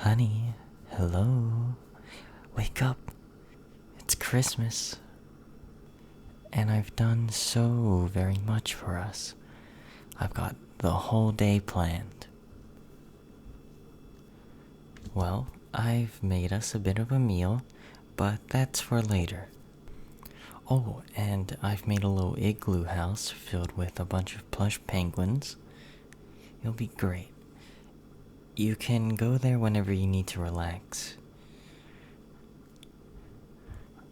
Honey, hello. Wake up. It's Christmas. And I've done so very much for us. I've got the whole day planned. Well, I've made us a bit of a meal, but that's for later. Oh, and I've made a little igloo house filled with a bunch of plush penguins. It'll be great. You can go there whenever you need to relax.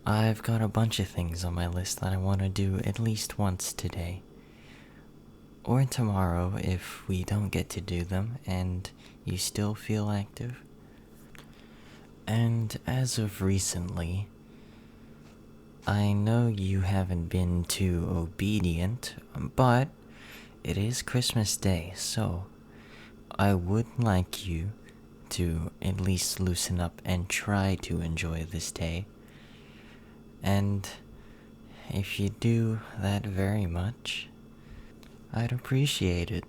I've got a bunch of things on my list that I want to do at least once today. Or tomorrow if we don't get to do them and you still feel active. And as of recently, I know you haven't been too obedient, but it is Christmas Day, so I would like you to at least loosen up and try to enjoy this day. And if you do that very much, I'd appreciate it.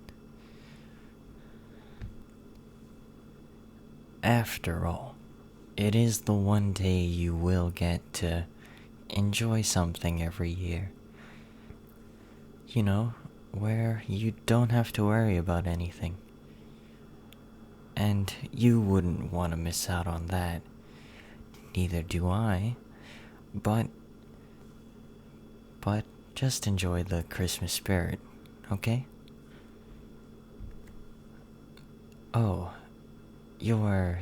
After all, it is the one day you will get to enjoy something every year. You know, where you don't have to worry about anything. And you wouldn't want to miss out on that. Neither do I. But just enjoy the Christmas spirit, okay? Oh, you're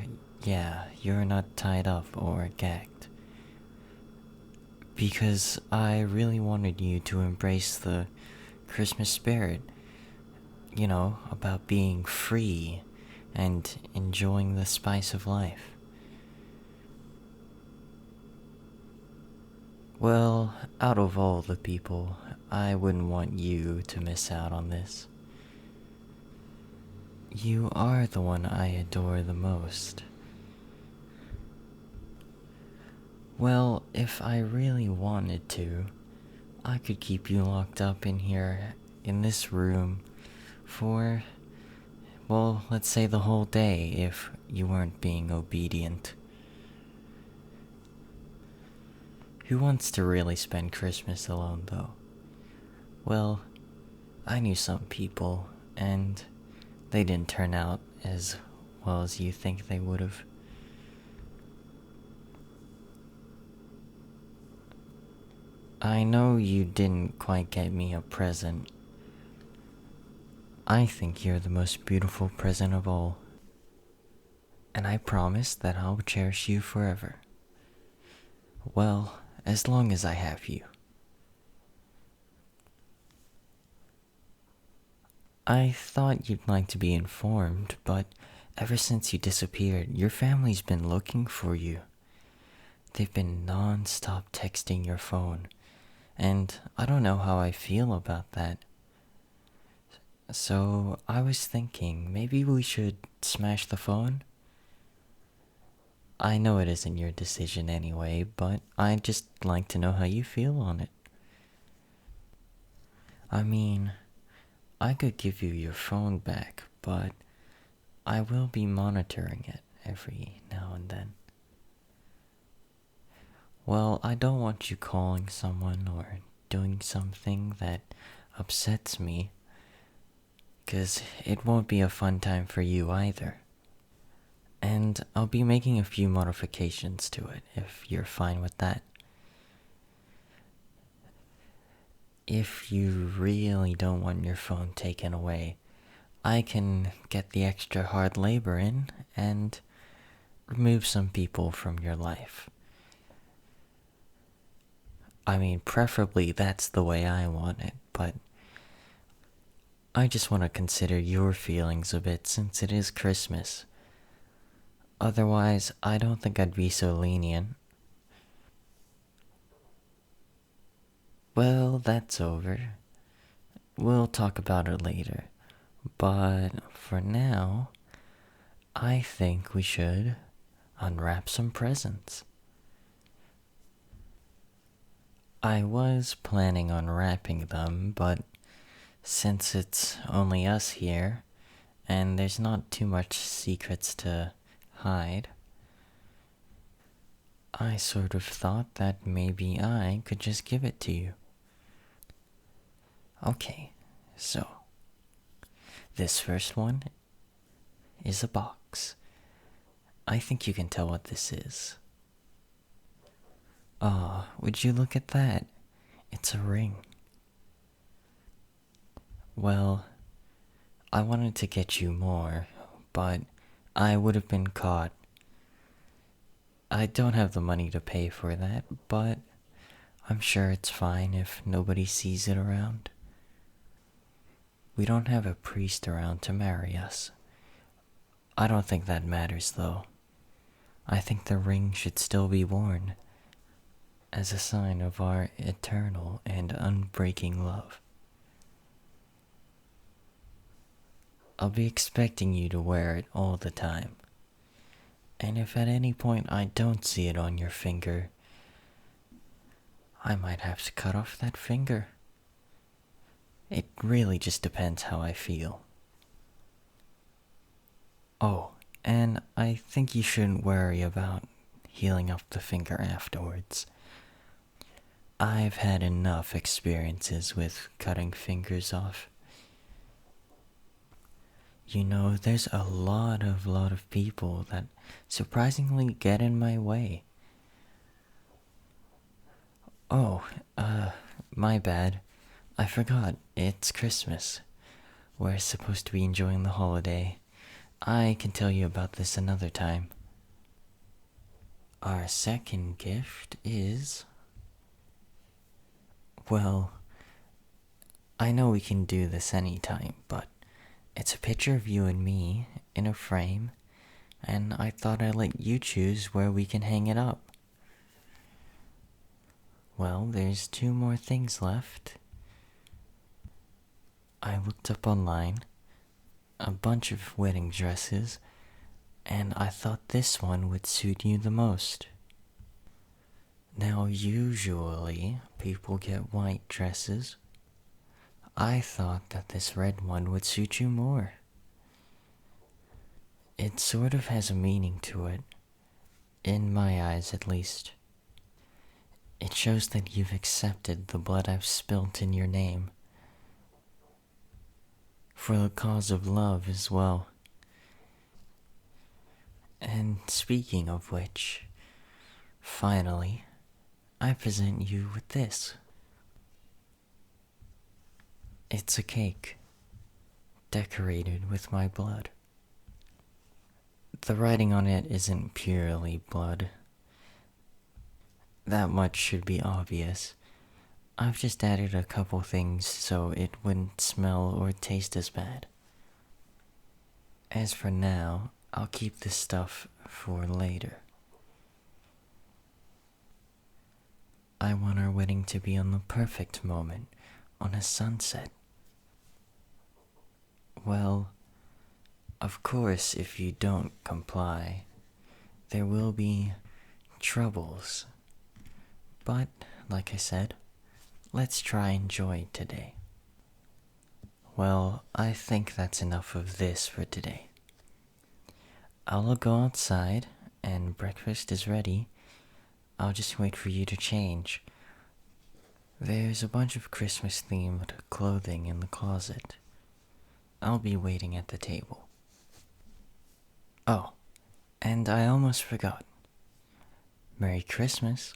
not tied up or gagged. Because I really wanted you to embrace the Christmas spirit. You know, about being free and enjoying the spice of life. Well, out of all the people, I wouldn't want you to miss out on this. You are the one I adore the most. Well, if I really wanted to, I could keep you locked up in here, in this room, for, well, let's say the whole day if you weren't being obedient. Who wants to really spend Christmas alone, though? Well, I knew some people, and they didn't turn out as well as you think they would've. I know you didn't quite get me a present. I think you're the most beautiful present of all. And I promise that I'll cherish you forever. Well, as long as I have you. I thought you'd like to be informed, but ever since you disappeared, your family's been looking for you. They've been non-stop texting your phone, and I don't know how I feel about that. So I was thinking, maybe we should smash the phone? I know it isn't your decision anyway, but I'd just like to know how you feel on it. I mean, I could give you your phone back, but I will be monitoring it every now and then. Well, I don't want you calling someone or doing something that upsets me, 'cause it won't be a fun time for you either. And I'll be making a few modifications to it, if you're fine with that. If you really don't want your phone taken away, I can get the extra hard labor in and remove some people from your life. I mean, preferably that's the way I want it, but I just want to consider your feelings a bit since it is Christmas. Otherwise, I don't think I'd be so lenient. Well, that's over. We'll talk about it later. But for now, I think we should unwrap some presents. I was planning on wrapping them, but since it's only us here, and there's not too much secrets to hide, I sort of thought that maybe I could just give it to you. Okay, so this first one is a box. I think you can tell what this is. Ah, would you look at that? It's a ring. Well, I wanted to get you more, but I would have been caught. I don't have the money to pay for that, but I'm sure it's fine if nobody sees it around. We don't have a priest around to marry us. I don't think that matters, though. I think the ring should still be worn as a sign of our eternal and unbreaking love. I'll be expecting you to wear it all the time. And if at any point I don't see it on your finger, I might have to cut off that finger. It really just depends how I feel. Oh, and I think you shouldn't worry about healing up the finger afterwards. I've had enough experiences with cutting fingers off. You know, there's a lot of people that surprisingly get in my way. Oh, my bad. I forgot, it's Christmas. We're supposed to be enjoying the holiday. I can tell you about this another time. Our second gift is... Well, I know we can do this anytime, but it's a picture of you and me in a frame, and I thought I'd let you choose where we can hang it up. Well, there's 2 more things left. I looked up online a bunch of wedding dresses, and I thought this one would suit you the most. Now, usually, people get white dresses. I thought that this red one would suit you more. It sort of has a meaning to it, in my eyes at least. It shows that you've accepted the blood I've spilt in your name. For the cause of love as well. And speaking of which, finally, I present you with this. It's a cake, decorated with my blood. The writing on it isn't purely blood. That much should be obvious. I've just added a couple things so it wouldn't smell or taste as bad. As for now, I'll keep this stuff for later. I want our wedding to be on the perfect moment, on a sunset. Well, of course, if you don't comply, there will be troubles. But, like I said, let's try and enjoy today. Well, I think that's enough of this for today. I'll go outside, and breakfast is ready. I'll just wait for you to change. There's a bunch of Christmas-themed clothing in the closet. I'll be waiting at the table. Oh, and I almost forgot. Merry Christmas.